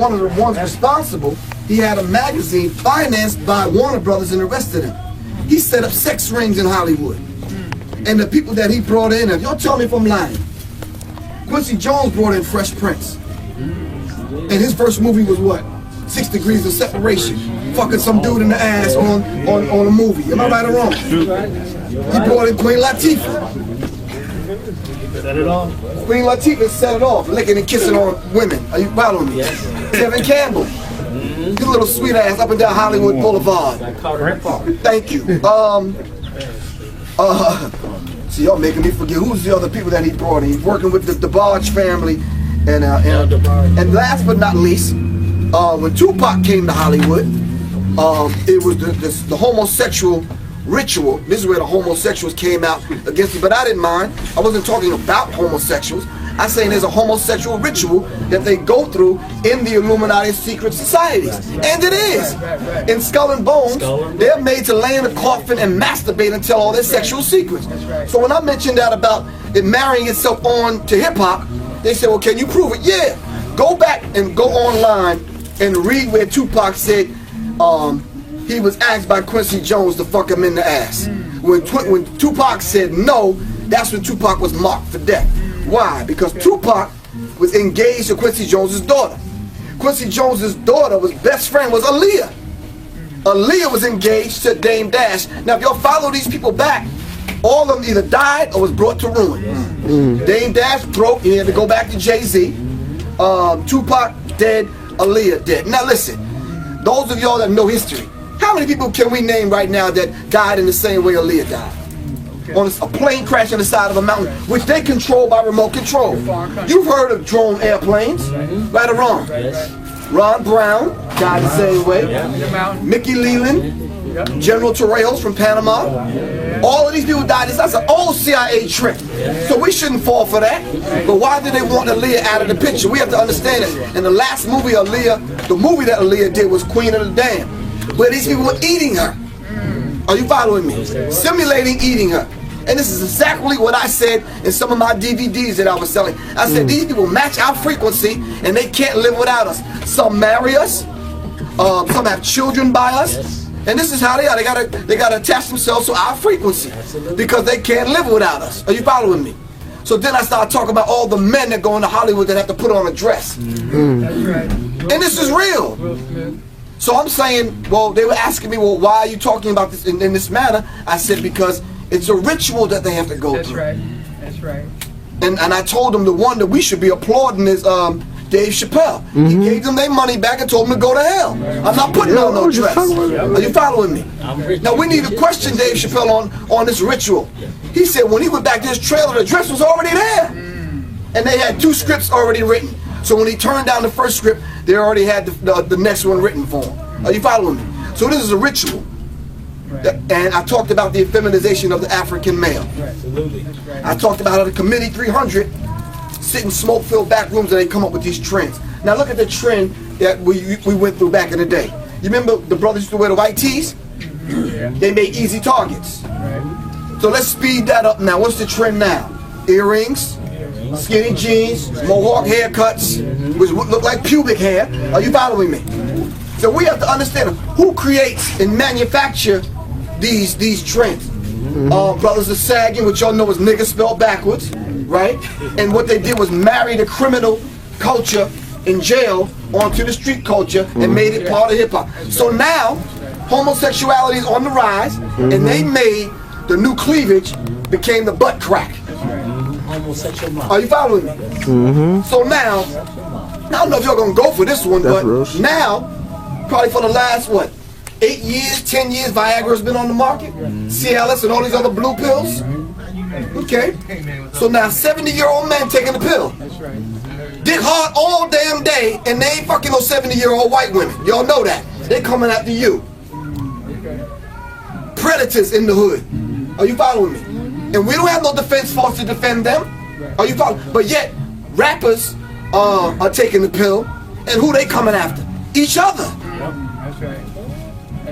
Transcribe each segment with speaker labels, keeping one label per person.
Speaker 1: one of the ones responsible, he had a magazine financed by Warner Brothers and the rest of them. He set up sex rings in Hollywood. And the people that he brought in, y'all tell me if I'm lying. Quincy Jones brought in Fresh Prince. And his first movie was what? 6 Degrees of Separation. Fucking some dude in the ass on a movie. Am I right or wrong? He brought in Queen Latifah.
Speaker 2: Set it off.
Speaker 1: Queen Latifah set it off, licking and kissing on women. Are you following me? Yes. Kevin Campbell. His little sweet ass up and down Hollywood Boulevard. Thank you. See, y'all making me forget who's the other people that he brought in. He's working with the DeBarge family, and last but not least, when Tupac came to Hollywood, it was the homosexual ritual. This is where the homosexuals came out against it, but I didn't mind. I wasn't talking about homosexuals. I'm saying there's a homosexual ritual that they go through in the Illuminati secret societies. And it is. In Skull and Bones, they're made to lay in a coffin and masturbate and tell all their sexual secrets. So when I mentioned that about it marrying itself on to hip-hop, they said, well, can you prove it? Yeah. Go back and go online and read where Tupac said he was asked by Quincy Jones to fuck him in the ass. When Tupac said no, that's when Tupac was marked for death. Why? Because Tupac was engaged to Quincy Jones's daughter. Quincy Jones's daughter's best friend was Aaliyah. Aaliyah was engaged to Dame Dash. Now, if y'all follow these people back, all of them either died or was brought to ruin. Dame Dash broke, he had to go back to Jay-Z. Tupac dead, Aaliyah dead. Now listen, those of y'all that know history, how many people can we name right now that died in the same way Aaliyah died? On a plane crash on the side of a mountain, which they control by remote control. You've heard of drone airplanes, right or wrong? Ron Brown died the same way. Mickey Leland, General Torrijos from Panama. All of these people died. That's an old CIA trick. So we shouldn't fall for that. But why did they want Aaliyah out of the picture? We have to understand it. In the last movie, the movie that Aaliyah did was Queen of the Damned, where these people were eating her. Are you following me? Simulating eating her. And this is exactly what I said in some of my DVDs that I was selling. I said, these people match our frequency and they can't live without us. Some marry us, some have children by us, and this is how they are. They gotta attach themselves to our frequency because they can't live without us. Are you following me? So then I started talking about all the men that go into Hollywood that have to put on a dress. And this is real. So I'm saying, well, they were asking me, well, why are you talking about this in this manner? I said, because it's a ritual that they have to go through.
Speaker 3: That's right.
Speaker 1: And I told them the one that we should be applauding is Dave Chappelle. He gave them their money back and told them to go to hell. I'm not putting on no dress. Are you following me? Now we need to question Dave Chappelle on this ritual. He said when he went back to his trailer, the dress was already there. And they had 2 scripts already written. So when he turned down the first script, they already had the next one written for him. Are you following me? So this is a ritual. And I talked about the effeminization of the African male. I talked about how the Committee 300 sit in smoke-filled back rooms and they come up with these trends. Now look at the trend that we went through back in the day. You remember the brothers used to wear the white tees? They made easy targets. So let's speed that up now. What's the trend now? Earrings, skinny jeans, mohawk haircuts, which look like pubic hair. Are you following me? So we have to understand who creates and manufacture these trends. Brothers are sagging, which y'all know is nigga spelled backwards, right? And what they did was marry the criminal culture in jail onto the street culture and made it part of hip hop. So now homosexuality is on the rise, and they made the new cleavage became the butt crack. Are you following me? So now, I don't know if y'all gonna go for this one, but now, probably for the last 8 years, 10 years, Viagra's been on the market. Cialis and all these other blue pills. Okay. So now 70-year-old men taking the pill. Dick hard all damn day, and they ain't fucking no 70-year-old white women. Y'all know that. They coming after you. Predators in the hood. Are you following me? And we don't have no defense force to defend them. Are you following? But yet, rappers are taking the pill, and who they coming after? Each other.
Speaker 3: That's right.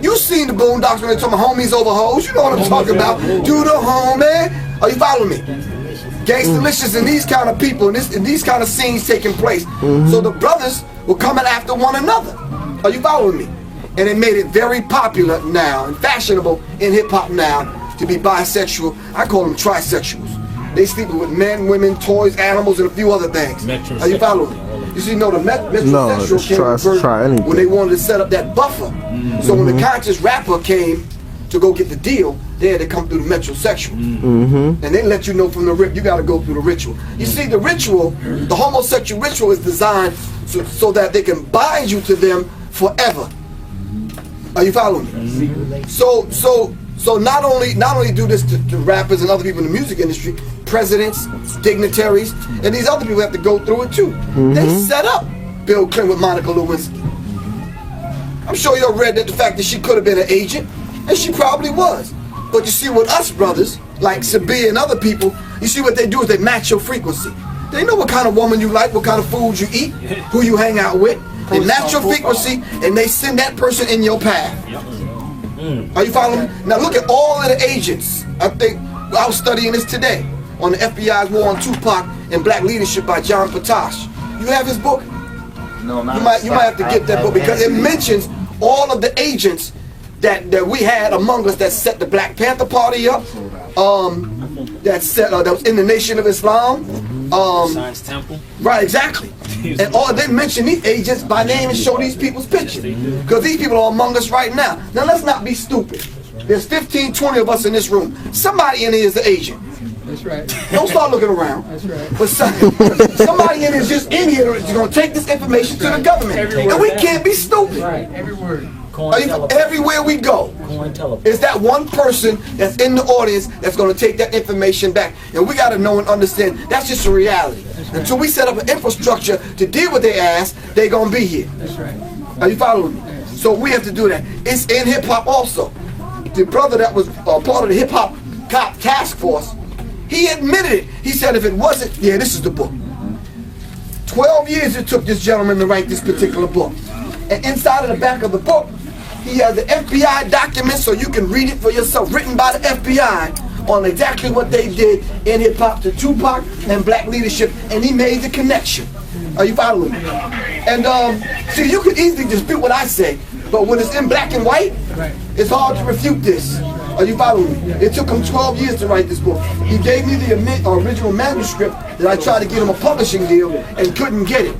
Speaker 1: You seen the Boondocks when they talking about homies over hoes. You know what I'm talking about. Do the homie. Are you following me? Gangstalicious and these kind of people and these kind of scenes taking place. So the brothers were coming after one another. Are you following me? And it made it very popular now and fashionable in hip hop now to be bisexual. I call them trisexuals. They sleep with men, women, toys, animals, and a few other things. Are you following me? You see, no, the metrosexual came first when they wanted to set up that buffer. So when the conscious rapper came to go get the deal, they had to come through the metrosexual. And they let you know from the rip, you got to go through the ritual. You see, the ritual, the homosexual ritual is designed so that they can bind you to them forever. Are you following me? So not only do this to rappers and other people in the music industry, presidents, dignitaries, and these other people have to go through it too. They set up Bill Clinton with Monica Lewinsky. I'm sure you all read that the fact that she could have been an agent, and she probably was. But you see, with us brothers, like Sabir and other people, you see what they do is they match your frequency. They know what kind of woman you like, what kind of food you eat, who you hang out with. They match your frequency, and they send that person in your path. Are you following me? Now look at all of the agents. I think I was studying this today on the FBI's War on Tupac and Black Leadership by John Patash. You have his book?
Speaker 4: No, not
Speaker 1: you might have to get that book because it mentions all of the agents that we had among us that set the Black Panther Party up, that was in the Nation of Islam,
Speaker 5: Science Temple.
Speaker 1: Right, exactly. And all they mention these agents by name and show these people's pictures because these people are among us right now. Now let's not be stupid. There's 15, 20 of us in this room. Somebody in here is the agent.
Speaker 3: That's right.
Speaker 1: Don't start looking around.
Speaker 3: That's right.
Speaker 1: But somebody in here is just in here is going to take this information to the government. And we can't be stupid.
Speaker 3: Right, every word.
Speaker 1: Everywhere we go, is that one person that's in the audience that's going to take that information back. And we got to know and understand that's just a reality. Until we set up an infrastructure to deal with their ass, they're going to be here.
Speaker 3: That's right.
Speaker 1: Are you following me? So we have to do that. It's in hip hop also. The brother that was part of the hip hop cop task force, he admitted it. He said if it wasn't, yeah, this is the book. 12 years it took this gentleman to write this particular book. And inside of the back of the book, he has the FBI documents so you can read it for yourself, written by the FBI on exactly what they did in hip hop to Tupac and Black leadership, and he made the connection. Are you following me? And see, you can easily dispute what I say, but when it's in black and white, it's hard to refute this. Are you following me? It took him 12 years to write this book. He gave me the original manuscript that I tried to get him a publishing deal and couldn't get it.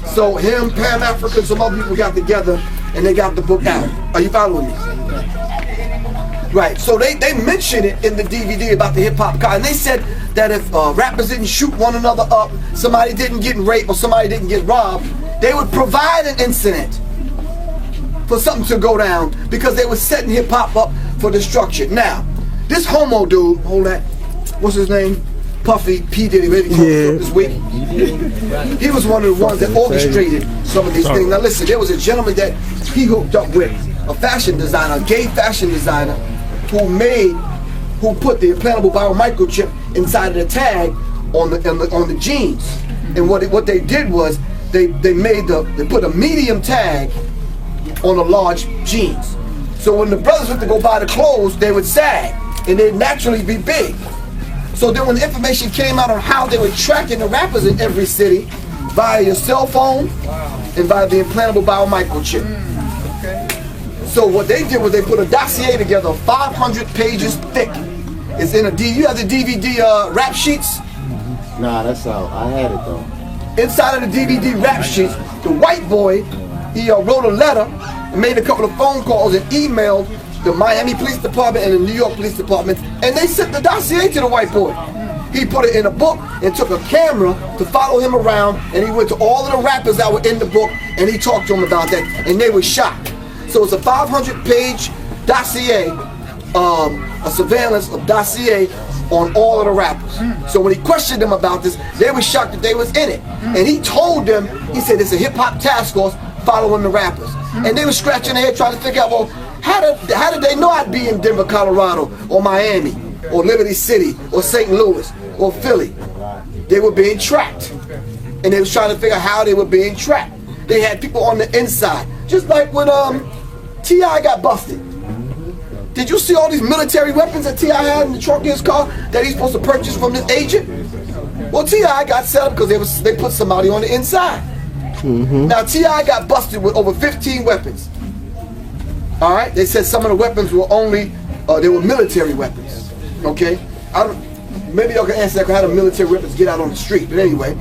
Speaker 1: So him, Pan Africa, and some other people got together and they got the book out. Are you following me? Right, so they mentioned it in the DVD about the hip hop car, and they said that if rappers didn't shoot one another up, somebody didn't get raped or somebody didn't get robbed, they would provide an incident for something to go down because they were setting hip hop up for destruction. Now, this homo dude, hold that, what's his name? Puffy, P. Diddy, maybe this week. He was one of the ones that orchestrated some of these things. Now listen, there was a gentleman that he hooked up with, a fashion designer, a gay fashion designer, who put the implantable biomicrochip inside of the tag on the jeans. And what they did was they put a medium tag on the large jeans. So when the brothers went to go buy the clothes, they would sag and they'd naturally be big. So then when the information came out on how they were tracking the rappers in every city via your cell phone and via the implantable biomicrochip. So what they did was they put a dossier together 500 pages thick. It's in a DVD. You have the DVD rap sheets?
Speaker 4: Nah, that's out. I had it though.
Speaker 1: Inside of the DVD rap sheets, the white boy, he wrote a letter and made a couple of phone calls and emailed the Miami Police Department and the New York Police Department, and they sent the dossier to the white boy. He put it in a book and took a camera to follow him around, and he went to all of the rappers that were in the book and he talked to them about that, and they were shocked. So it's a 500-page dossier, a surveillance of dossier on all of the rappers. So when he questioned them about this, they were shocked that they was in it. And he told them, he said it's a hip-hop task force following the rappers. And they were scratching their head trying to figure out, well, how did they know I'd be in Denver, Colorado, or Miami, or Liberty City, or St. Louis, or Philly? They were being tracked. And they was trying to figure out how they were being tracked. They had people on the inside. Just like when T.I. got busted. Did you see all these military weapons that T.I. had in the trunk of his car that he's supposed to purchase from this agent? Well, T.I. got set up because they put somebody on the inside. Now T.I. got busted with over 15 weapons. All right, they said some of the weapons were only they were military weapons. Okay, maybe y'all can answer that. How do military weapons get out on the street? But anyway,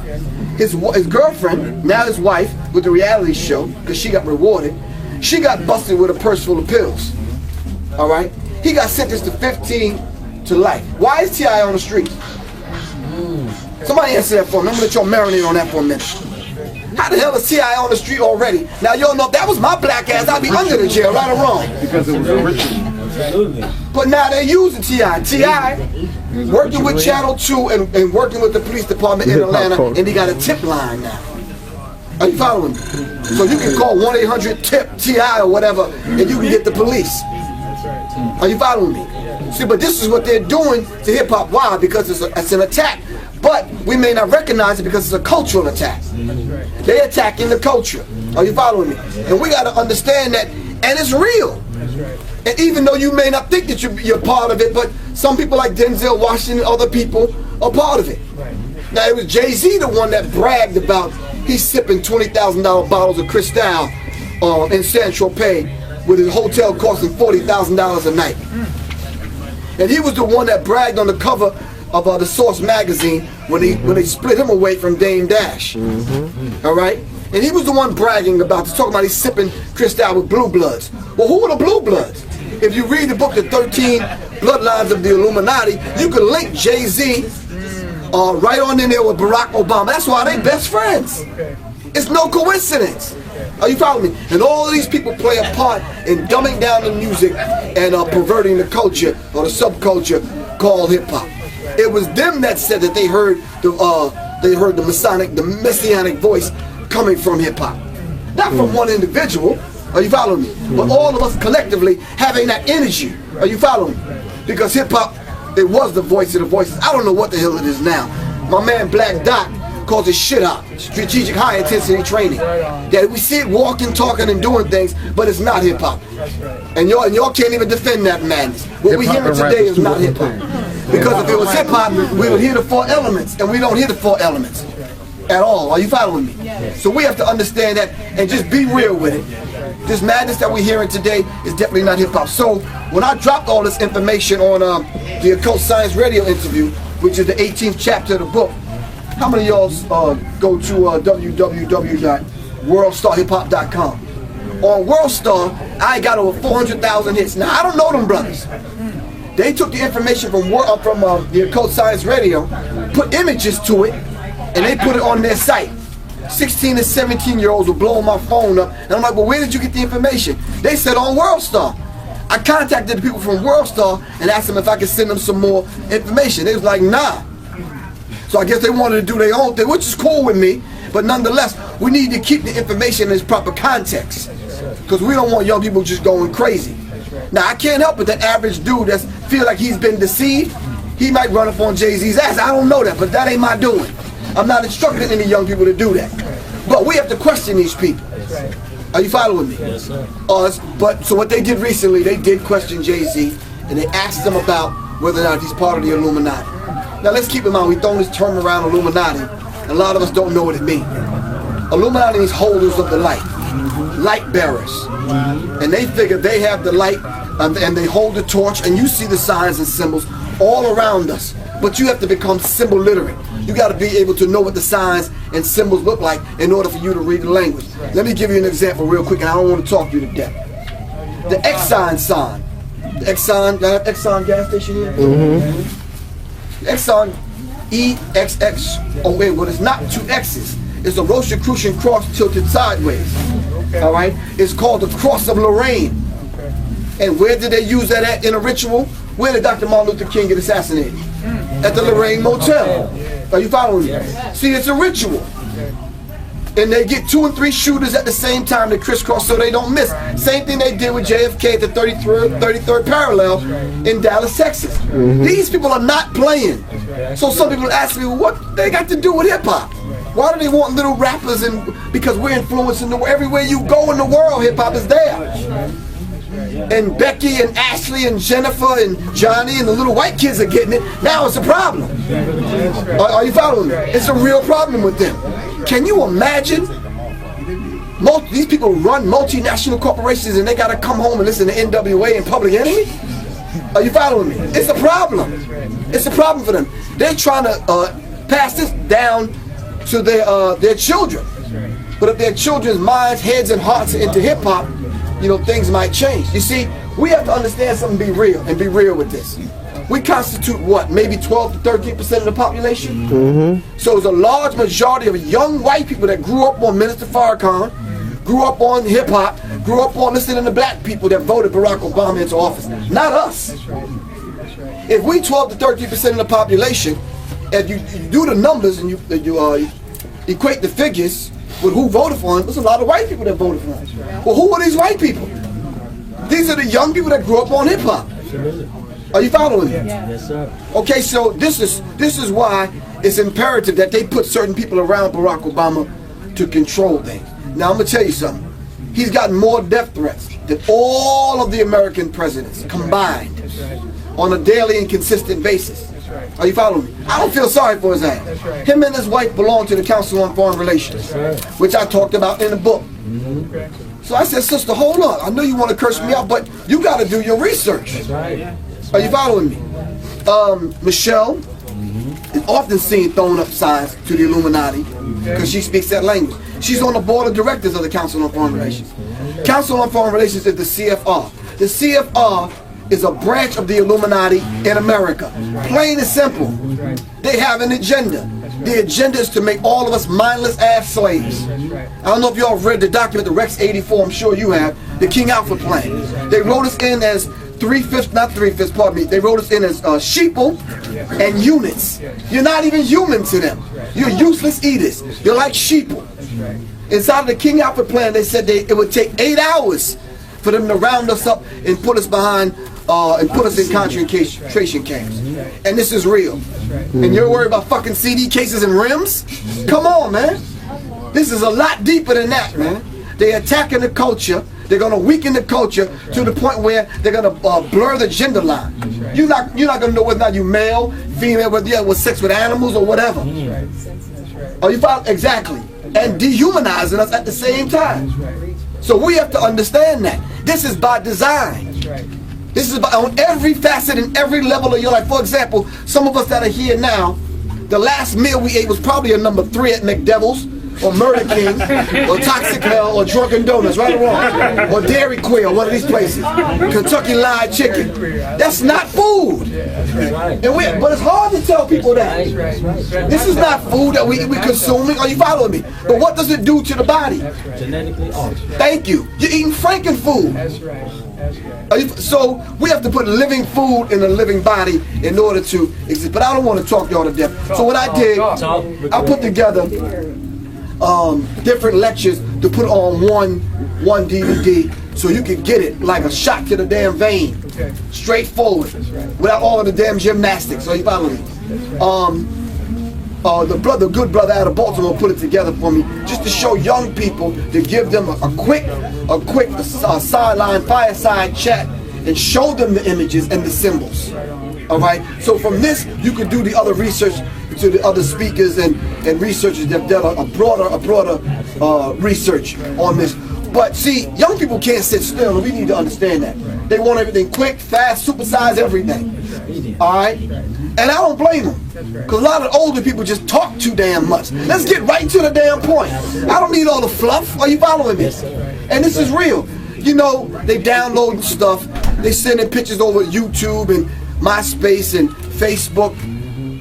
Speaker 1: his girlfriend, now his wife, with the reality show, because she got rewarded, she got busted with a purse full of pills. All right, he got sentenced to 15 to life. Why is T.I. on the street? Somebody answer that for me. I'm gonna let y'all marinate on that for a minute. How the hell is T.I. on the street already? Now y'all know if that was my black ass, I'd be under the jail, right or wrong.
Speaker 4: Because it was a ritual.
Speaker 1: But now they're using T.I. T.I. working with Channel 2 and working with the police department in Atlanta, and he got a tip line now. Are you following me? So you can call 1-800-TIP-TI or whatever, and you can get the police. Are you following me? See, but this is what they're doing to hip-hop. Why? Because it's an attack. But we may not recognize it because it's a cultural attack. They're attacking the culture. Are you following me? And we got to understand that, and it's real. And even though you may not think that you're part of it, but some people like Denzel Washington, other people are part of it. Now it was Jay-Z the one that bragged about he's sipping $20,000 bottles of Cristal in San Tropez with his hotel costing $40,000 a night. And he was the one that bragged on the cover of the Source magazine when they split him away from Dame Dash. All right? And he was the one bragging about, talking about he's sipping Cristal with Blue Bloods. Well, who are the Blue Bloods? If you read the book, The 13 Bloodlines of the Illuminati, you can link Jay-Z right on in there with Barack Obama. That's why they best friends. It's no coincidence. Are you following me? And all of these people play a part in dumbing down the music and perverting the culture or the subculture called hip-hop. It was them that said that they heard the messianic voice coming from hip-hop. Not from one individual. Are you following me? But all of us collectively having that energy. Are you following me? Because hip-hop, it was the voice of the voices. I don't know what the hell it is now. My man Black Dot calls it shit hop, strategic high intensity training. That we see it walking, talking, and doing things, but it's not hip hop. And y'all can't even defend that madness. What we hearing today is not hip hop. Because if it was hip hop, we would hear the 4 elements, and we don't hear the 4 elements at all. Are you following me? So we have to understand that and just be real with it. This madness that we're hearing today is definitely not hip hop. So when I dropped all this information on the Occult Science Radio interview, which is the 18th chapter of the book, how many of y'all go to www.worldstarhiphop.com? On WorldStar, I got over 400,000 hits. Now, I don't know them brothers. They took the information from the Occult Science Radio, put images to it, and they put it on their site. 16 and 17-year-olds were blowing my phone up, and I'm like, well, where did you get the information? They said on WorldStar. I contacted the people from WorldStar and asked them if I could send them some more information. They was like, nah. So I guess they wanted to do their own thing, which is cool with me, but nonetheless, we need to keep the information in its proper context, because we don't want young people just going crazy. Now, I can't help it, that average dude that feel like he's been deceived, he might run up on Jay-Z's ass. I don't know that, but that ain't my doing. I'm not instructing any young people to do that. But we have to question these people. Are you following me? Yes, sir. So what they did recently, they did question Jay-Z, and they asked him about whether or not he's part of the Illuminati. Now let's keep in mind, we throw this term around Illuminati, and a lot of us don't know what it means. Illuminati means holders of the light, light bearers. And they figure they have the light, and they hold the torch, and you see the signs and symbols all around us. But you have to become symbol literate. You got to be able to know what the signs and symbols look like in order for you to read the language. Let me give you an example real quick, and I don't want to talk you to death. The Exxon sign. The Exxon, do I have Exxon gas station here? Exxon, EXX. Well, it's not 2 X's. It's a Rosicrucian cross tilted sideways. All right? It's called the Cross of Lorraine. And where did they use that at in a ritual? Where did Dr. Martin Luther King get assassinated? At the Lorraine Motel. Are you following me? See, it's a ritual. And they get 2 and 3 shooters at the same time to crisscross so they don't miss. Same thing they did with JFK at the 33rd parallel in Dallas, Texas. These people are not playing. So some people ask me, well, what they got to do with hip-hop? Why do they want little rappers? And because we're influencing the world. Everywhere you go in the world, hip-hop is there. And Becky and Ashley and Jennifer and Johnny and the little white kids are getting it. Now it's a problem. Are you following me? It's a real problem with them. Can you imagine These people run multinational corporations and they got to come home and listen to NWA and Public Enemy? Are you following me? It's a problem. It's a problem for them. They're trying to pass this down to their children. But if their children's minds, heads, and hearts are into hip-hop, you know, things might change. You see, we have to understand something, be real, and be real with this. We constitute what, maybe 12 to 13% of the population? So it's a large majority of young white people that grew up on Minister Farrakhan, grew up on hip-hop, grew up on listening to black people that voted Barack Obama into office. Not us. If we 12 to 13% of the population, if you do the numbers and you equate the figures with who voted for him, there's a lot of white people that voted for him. Well, who are these white people? These are the young people that grew up on hip-hop. Are you following me?
Speaker 2: Yes, sir.
Speaker 1: Okay, so this is why it's imperative that they put certain people around Barack Obama to control things. Now, I'm going to tell you something. He's gotten more death threats than all of the American presidents combined on a daily and consistent basis. Are you following me? I don't feel sorry for his ass. Him and his wife belong to the Council on Foreign Relations, which I talked about in the book. So I said, sister, hold on. I know you want to curse me out, but you got to do your research. Are you following me? Michelle is often seen throwing up signs to the Illuminati because she speaks that language. She's on the board of directors of the Council on Foreign Relations. Council on Foreign Relations is the CFR. The CFR is a branch of the Illuminati in America. Plain and simple. They have an agenda. The agenda is to make all of us mindless ass slaves. I don't know if y'all read the document, the Rex 84, I'm sure you have, the King Alpha Plan. They wrote us in as they wrote us in as sheeple and units. You're not even human to them. You're useless eaters. You're like sheeple. Inside of the King Alpha Plan, they said it would take 8 hours for them to round us up and put us behind and put us in concentration camps. And this is real. And you're worried about fucking CD cases and rims? Come on, man. This is a lot deeper than that, man. They're attacking the culture. They're going to weaken the culture to the point where they're going to blur the gender line. You're not going to know whether or not you're male, female, whether you have sex with animals or whatever. Are you following? Exactly. And dehumanizing us at the same time. So we have to understand that. This is by design. This is on every facet and every level of your life. For example, some of us that are here now, the last meal we ate was probably a number 3 at McDevil's, or Murder King, or Toxic Hell, or Drunken Donuts, right or wrong, or Dairy Queen, or one of these places, Kentucky Fried Chicken. That's not food. But it's hard to tell people that. This is not food that we're consuming. Are you following me? But what does it do to the body?
Speaker 2: Genetically altered.
Speaker 1: Thank you. You're eating Frankenfood.
Speaker 3: That's right.
Speaker 1: So we have to put living food in a living body in order to exist. But I don't want to talk y'all to death. So what I did, I put together different lectures to put on one DVD so you can get it like a shot to the damn vein, straightforward, without all of the damn gymnastics. So you follow me? The good brother out of Baltimore put it together for me just to show young people, to give them a quick sideline fireside chat and show them the images and the symbols. All right. So from this, you could do the other research to the other speakers and researchers that done a broader research on this. But see, young people can't sit still, and we need to understand that. They want everything quick, fast, supersize everything. All right? And I don't blame them, because a lot of older people just talk too damn much. Let's get right to the damn point. I don't need all the fluff. Are you following me? And this is real. You know, they download stuff. They sending pictures over YouTube and MySpace and Facebook.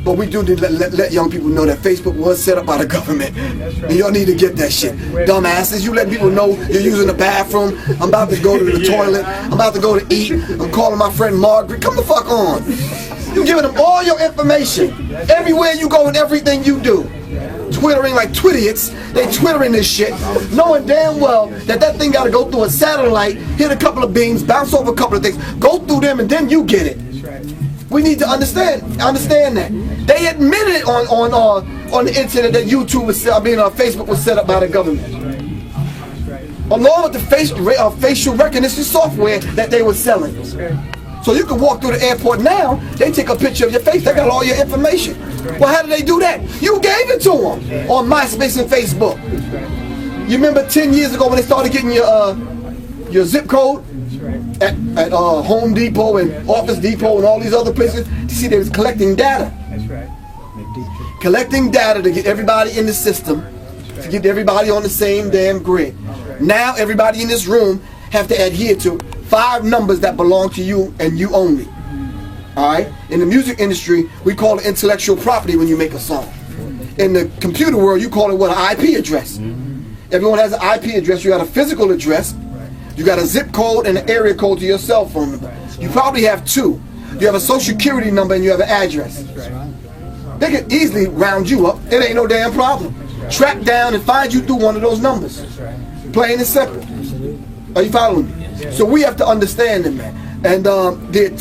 Speaker 1: But we do need to let young people know that Facebook was set up by the government. And y'all need to get that shit. Dumbasses, you let people know you're using the bathroom. I'm about to go to the toilet. I'm about to go to eat. I'm calling my friend Margaret. Come the fuck on. You're giving them all your information. Everywhere you go and everything you do. Twittering like twidiots. They twittering this shit, knowing damn well that thing got to go through a satellite, hit a couple of beams, bounce off a couple of things, go through them, and then you get it. We need to understand that. They admitted it on the internet that YouTube was, Facebook was set up by the government. Along with the facial recognition software that they were selling. So you can walk through the airport now, they take a picture of your face, they got all your information. Well, how did they do that? You gave it to them on MySpace and Facebook. You remember 10 years ago when they started getting your zip code at Home Depot and Office Depot and all these other places? You see, they was collecting data.
Speaker 3: That's right.
Speaker 1: Collecting data to get everybody in the system, to get everybody on the same damn grid. Now everybody in this room have to adhere to 5 numbers that belong to you and you only. Alright? In the music industry, we call it intellectual property when you make a song. In the computer world, you call it what? An IP address. Everyone has an IP address. You got a physical address. You got a zip code and an area code to your cell phone number. You probably have 2. You have a social security number and you have an address. They can easily round you up. It ain't no damn problem. Track down and find you through one of those numbers. Plain and simple. Are you following me? So we have to understand it, man. And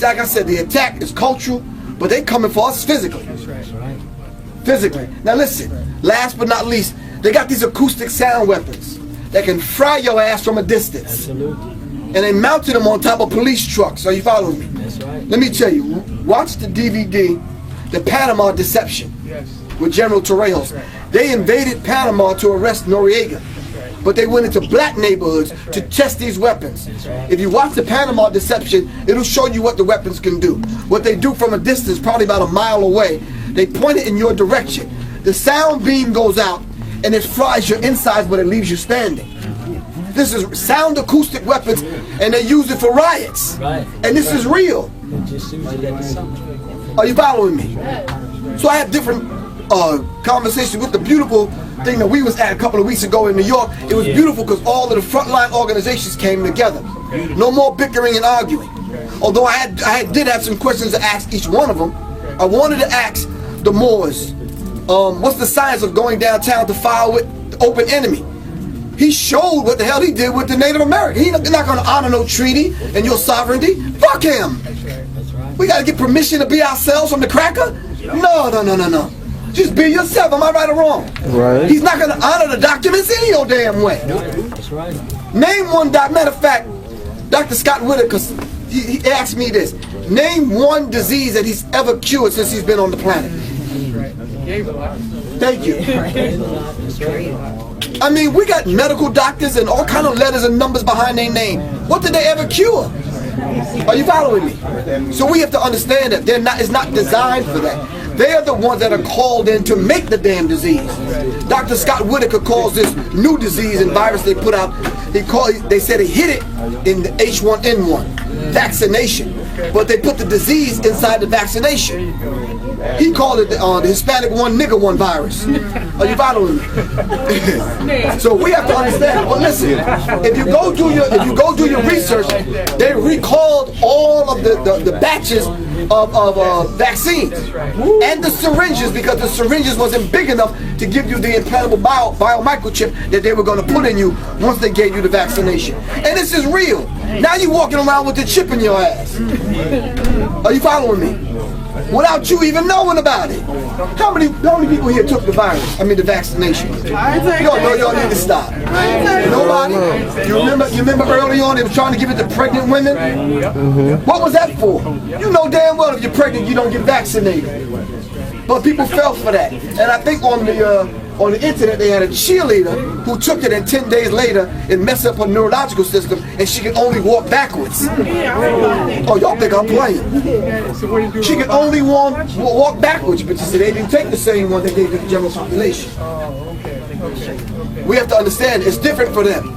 Speaker 1: like I said, the attack is cultural, but they coming for us physically. Physically. Now listen, last but not least, they got these acoustic sound weapons that can fry your ass from a distance. And they mounted them on top of police trucks. Are you following me? Let me tell you, watch the DVD, The Panama Deception, with General Torrijos. They invaded Panama to arrest Noriega, but they went into black neighborhoods to test these weapons. If you watch The Panama Deception, it'll show you what the weapons can do. What they do from a distance, probably about a mile away, they point it in your direction. The sound beam goes out and it fries your insides, but it leaves you standing. This is sound acoustic weapons, and they use it for riots. And this is real. Are you following me? So I have different conversations with the beautiful thing that we was at a couple of weeks ago in New York. It was beautiful because all of the frontline organizations came together. No more bickering and arguing. Although I did have some questions to ask each one of them. I wanted to ask the Moors, what's the science of going downtown to file with the open enemy? He showed what the hell he did with the Native American. He's not going to honor no treaty and your sovereignty. Fuck him. We got to get permission to be ourselves from the cracker? No. Just be yourself. Am I right or wrong?
Speaker 6: Right.
Speaker 1: He's not going to honor the documents any your damn way.
Speaker 5: That's right.
Speaker 1: Name one matter of fact, Dr. Scott Whitaker, he asked me this. Name one disease that he's ever cured since he's been on the planet. Thank you. I mean, we got medical doctors and all kind of letters and numbers behind their name. What did they ever cure? Are you following me? So we have to understand that it's not designed for that. They are the ones that are called in to make the damn disease. Dr. Scott Whitaker calls this new disease and virus they put out, they said he hit it in the H1N1 vaccination, but they put the disease inside the vaccination. He called it the Hispanic one, nigger one virus. Are you following me? So we have to understand. Well, listen, if you go do your research, they recalled all of the batches of vaccines and the syringes, because the syringes wasn't big enough to give you the implantable bio microchip that they were going to put in you once they gave you the vaccination. And this is real. Now you're walking around with the chip in your ass. Are you following me? Without you even knowing about it. How many people here took the virus? I mean the vaccination. Y'all need to stop. Nobody? You remember early on they were trying to give it to pregnant women? What was that for? You know damn well if you're pregnant you don't get vaccinated. But people fell for that. And I think on the internet they had a cheerleader who took it and 10 days later it messed up her neurological system and she could only walk backwards. Oh, y'all think I'm playing. She could only walk backwards, but she said they didn't take the same one they gave to the general population. We have to understand it's different for them.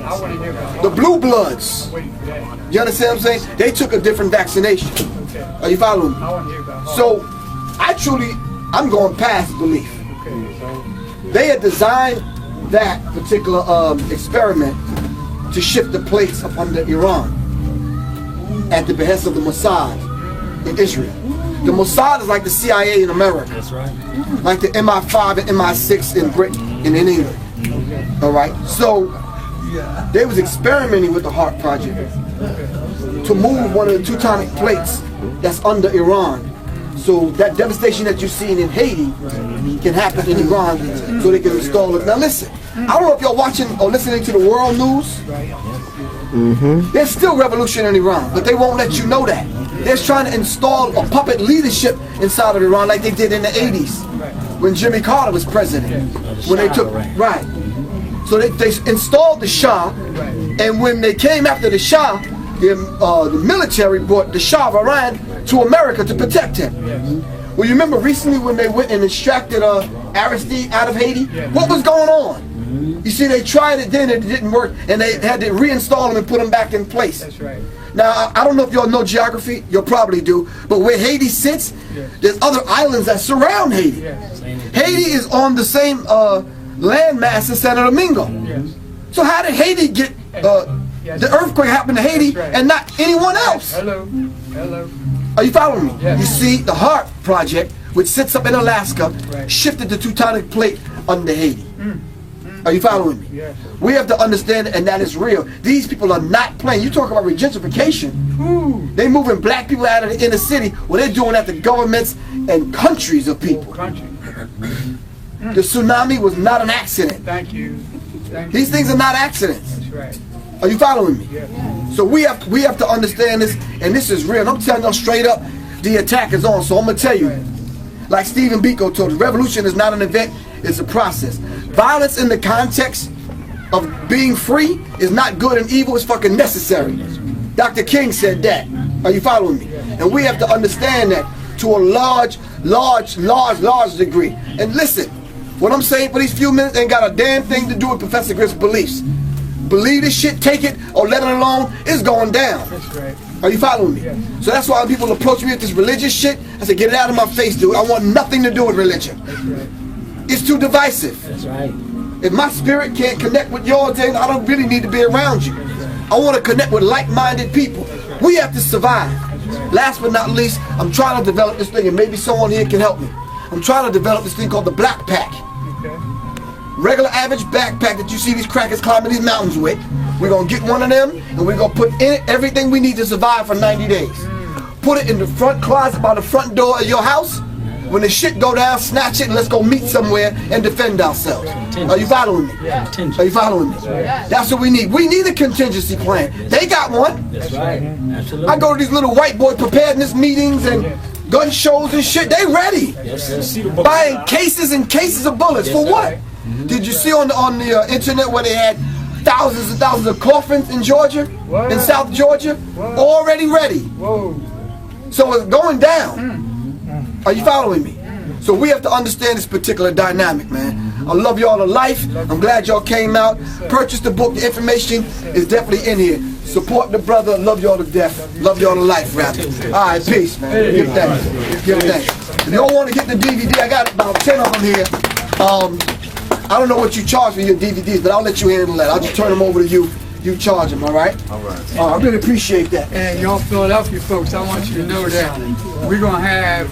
Speaker 1: The blue bloods, you understand what I'm saying? They took a different vaccination. Are you following me? So I'm going past belief. They had designed that particular experiment to shift the plates up under Iran at the behest of the Mossad in Israel. The Mossad is like the CIA in America.
Speaker 5: That's right.
Speaker 1: Like the MI5 and MI6 in Britain and in England. All right. So they was experimenting with the Heart Project to move one of the Teutonic plates that's under Iran. So that devastation that you're seeing in Haiti can happen in Iran, so they can install it. Now listen, I don't know if y'all watching or listening to the world news. There's still revolution in Iran, but they won't let you know that. They're trying to install a puppet leadership inside of Iran like they did in the 80s when Jimmy Carter was president. When they took, right. So they installed the Shah, and when they came after the Shah, the military brought the Shah of Iran to America to protect him. Well, you remember recently when they went and extracted Aristide out of Haiti? What was going on? You see, they tried it then and it didn't work, and they had to reinstall him and put him back in place.
Speaker 3: That's right.
Speaker 1: Now, I don't know if y'all know geography, you'll probably do, but where Haiti sits, there's other islands that surround Haiti. Haiti is on the same landmass as Santo Domingo. So how did Haiti get, the earthquake happened to Haiti and not anyone else?
Speaker 3: Hello.
Speaker 1: Are you following me?
Speaker 3: Yes.
Speaker 1: You see, the HART project, which sits up in Alaska, shifted the tectonic plate under Haiti. Are you following me?
Speaker 3: Yes.
Speaker 1: We have to understand, and that is real. These people are not playing. You talk about gentrification. They moving black people out of the inner city. Well, they're doing that to governments and countries of people. The tsunami was not an accident.
Speaker 3: Thank you.
Speaker 1: These things are not accidents.
Speaker 3: That's right.
Speaker 1: Are you following me?
Speaker 3: Yes.
Speaker 1: So we have to understand this, and this is real. And I'm telling you straight up, the attack is on. So I'm gonna tell you, like Stephen Biko told us, revolution is not an event, it's a process. Violence in the context of being free is not good and evil, it's fucking necessary. Dr. King said that. Are you following me? And we have to understand that to a large degree. And listen, what I'm saying for these few minutes ain't got a damn thing to do with Professor Griff's beliefs. Believe this shit, take it, or let it alone, it's going down.
Speaker 3: That's right.
Speaker 1: Are you following me? So that's why when people approach me with this religious shit, I say, get it out of my face, dude. I want nothing to do with religion.
Speaker 3: That's right.
Speaker 1: It's too divisive.
Speaker 5: That's right.
Speaker 1: If my spirit can't connect with yours, then I don't really need to be around you. I want to connect with like-minded people. We have to survive. Last but not least, I'm trying to develop this thing, and maybe someone here can help me. I'm trying to develop this thing called the Black Pack. Regular average backpack that you see these crackers climbing these mountains with. We're going to get one of them, and we're going to put in it everything we need to survive for 90 days. Put it in the front closet by the front door of your house. When the shit go down, snatch it and let's go meet somewhere and defend ourselves. Are you following me? Are you following me? That's what we need. We need a contingency plan. They got one.
Speaker 5: That's right. Absolutely.
Speaker 1: I go to these little white boy preparedness meetings and gun shows and shit. They ready.
Speaker 5: Yes,
Speaker 1: Buying cases and cases of bullets. For what? Did you see on the internet where they had thousands and thousands of coffins in Georgia, in South Georgia, already ready? So it's going down. Are you following me? So we have to understand this particular dynamic, man. I love y'all to life. I'm glad y'all came out. Purchase the book. The information is definitely in here. Support the brother. Love y'all to death. Love y'all to life, rap. All right, peace, man. Give thanks. Give thanks. If y'all want to get the DVD, I got about 10 of them here. I don't know what you charge for your DVDs, but I'll let you handle that. I'll just turn them over to you. You charge them, all right? All right. I really appreciate that.
Speaker 3: And y'all Philadelphia folks, I want you to know that we're going to have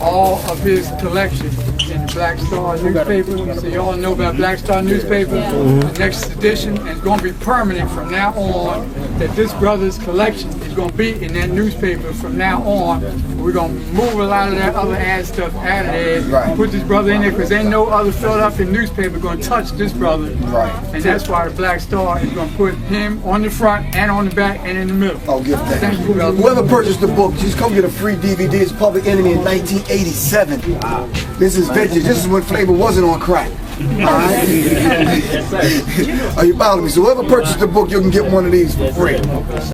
Speaker 3: all of his collection in the Black Star newspaper. So y'all know about Black Star newspaper. The next edition is going to be permanent from now on, that this brother's collection is going to be in that newspaper from now on. We're going to move a lot of that other ad stuff out of there, put this brother in there, because ain't no other Philadelphia newspaper going to touch this brother. And that's why the Black Star is going to put him on the front and on the back and in the middle.
Speaker 1: Oh, give thanks.
Speaker 3: Thank you, brother.
Speaker 1: Whoever purchased the book, just come get a free DVD. It's Public Enemy in 1987. This is vintage. This is when Flavor wasn't on crack. Alright? Are you following me? So whoever purchased the book, you can get one of these for free.